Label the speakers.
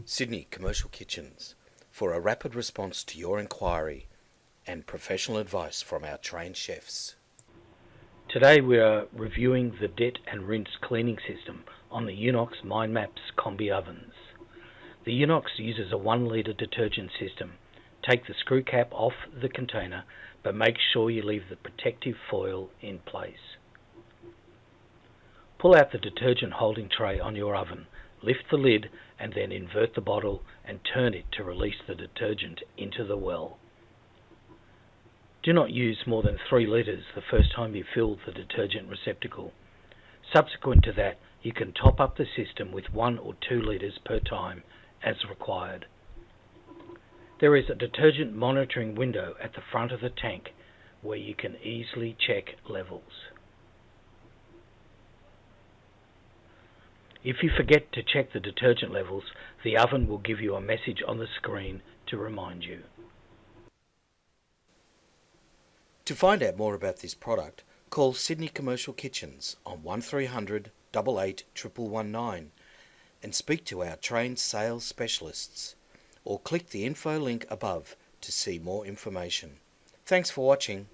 Speaker 1: Sydney Commercial Kitchens, for a rapid response to your inquiry and professional advice from our trained chefs.
Speaker 2: Today we are reviewing the Det&Rinse cleaning system on the UNOX MindMaps Combi ovens. The UNOX uses a 1 litre detergent system. Take the screw cap off the container, but make sure you leave the protective foil in place. Pull out the detergent holding tray on your oven, lift the lid and then invert the bottle and turn it to release the detergent into the well. Do not use more than 3 litres the first time you fill the detergent receptacle. Subsequent to that, you can top up the system with 1 or 2 litres per time as required. There is a detergent monitoring window at the front of the tank where you can easily check levels. If you forget to check the detergent levels, the oven will give you a message on the screen to remind you.
Speaker 1: To find out more about this product, call Sydney Commercial Kitchens on 1300 88 1119 and speak to our trained sales specialists, or click the info link above to see more information. Thanks for watching.